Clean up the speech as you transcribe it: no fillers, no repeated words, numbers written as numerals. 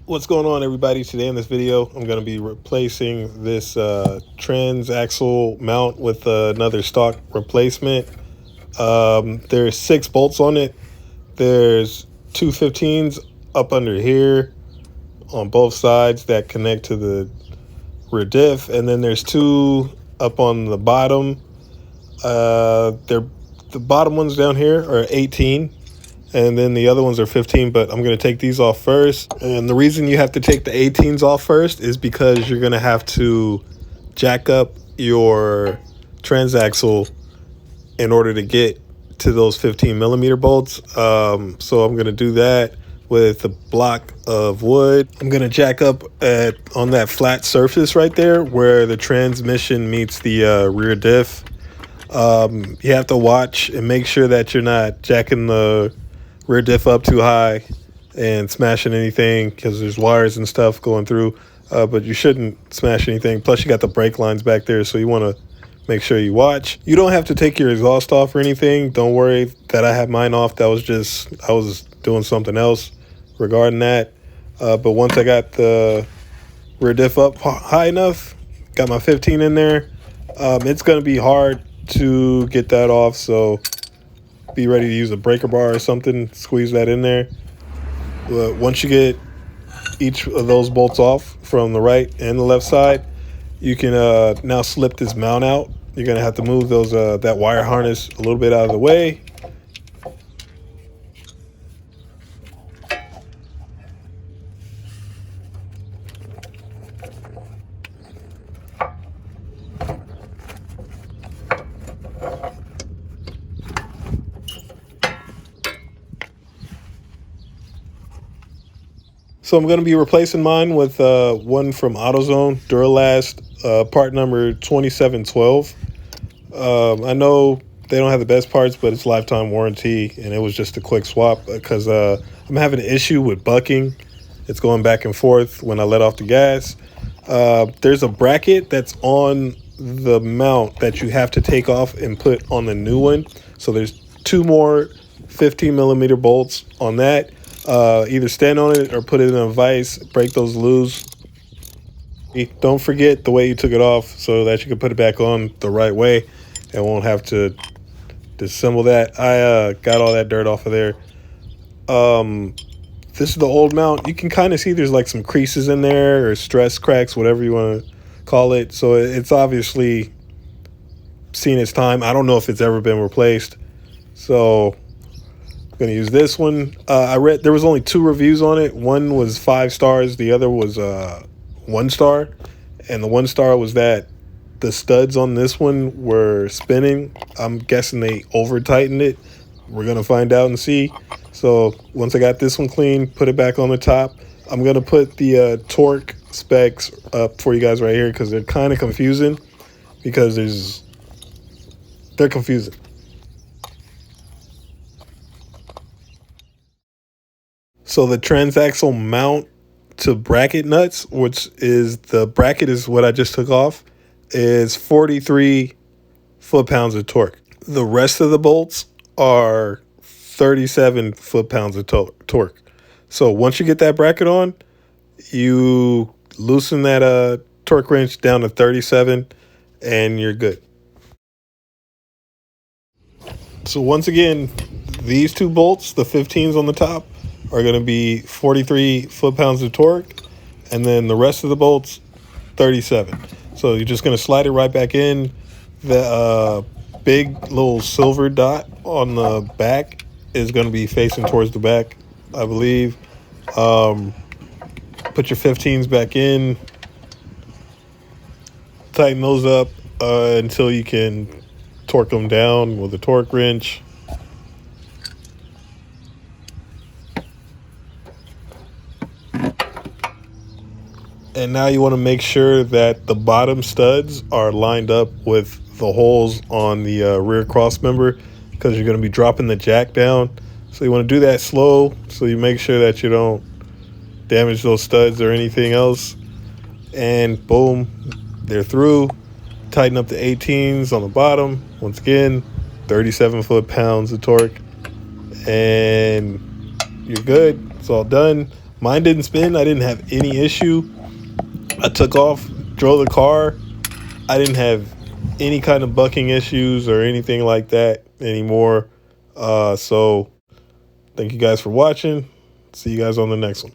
What's going on, everybody? Today in this video I'm going to be replacing this transaxle mount with another stock replacement. There's 6 bolts on it. There's two 15s up under here on both sides that connect to the rear diff, and then there's 2 up on the bottom. The bottom ones down here are 18, and then the other ones are 15, but I'm going to take these off first. And the reason you have to take the 18s off first is because you're going to have to jack up your transaxle in order to get to those 15mm bolts. So I'm going to do that with a block of wood. I'm going to jack up on that flat surface right there where the transmission meets the rear diff. You have to watch and make sure that you're not jacking the rear diff up too high and smashing anything, because there's wires and stuff going through, but you shouldn't smash anything. Plus you got the brake lines back there, so you want to make sure you watch. You don't have to take your exhaust off or anything. Don't worry that I had mine off. That was just, I was doing something else regarding that. But once I got the rear diff up high enough, got my 15 in there, it's going to be hard to get that off, so be ready to use a breaker bar or something, squeeze that in there. But once you get each of those bolts off from the right and the left side, you can now slip this mount out. You're gonna have to move those that wire harness a little bit out of the way. So I'm going to be replacing mine with one from AutoZone, Duralast, part number 2712. I know they don't have the best parts, but it's lifetime warranty, and it was just a quick swap because I'm having an issue with bucking. It's going back and forth when I let off the gas. There's a bracket that's on the mount that you have to take off and put on the new one. So there's 2 more 15mm bolts on that. Either stand on it or put it in a vise, break those loose. Don't forget the way you took it off so that you can put it back on the right way and won't have to disassemble that. I got all that dirt off of there. This is the old mount. You can kind of see there's like some creases in there, or stress cracks, whatever you want to call it. So it's obviously seen its time. I don't know if it's ever been replaced. So I'm going to use this one. I read there was only 2 reviews on it. One was 5 stars. The other was 1 star. And the 1 star was that the studs on this one were spinning. I'm guessing they over tightened it. We're going to find out and see. So once I got this one clean, put it back on the top. I'm going to put the torque specs up for you guys right here, because they're kind of confusing, because they're confusing. So the transaxle mount to bracket nuts, which is the bracket is what I just took off, is 43 foot-pounds of torque. The rest of the bolts are 37 foot-pounds of torque. So once you get that bracket on, you loosen that torque wrench down to 37 and you're good. So once again, these 2 bolts, the 15s on the top, are going to be 43 foot-pounds of torque, and then the rest of the bolts 37. So you're just going to slide it right back in. The big little silver dot on the back is going to be facing towards the back, I believe. Put your 15s back in, tighten those up until you can torque them down with a torque wrench. And now you want to make sure that the bottom studs are lined up with the holes on the rear cross member, because you're going to be dropping the jack down. So you want to do that slow, so you make sure that you don't damage those studs or anything else. And boom, they're through. Tighten up the 18s on the bottom. Once again, 37 foot-pounds of torque. And you're good. It's all done. Mine didn't spin. I didn't have any issue. I took off, drove the car. I didn't have any kind of bucking issues or anything like that anymore. So thank you guys for watching. See you guys on the next one.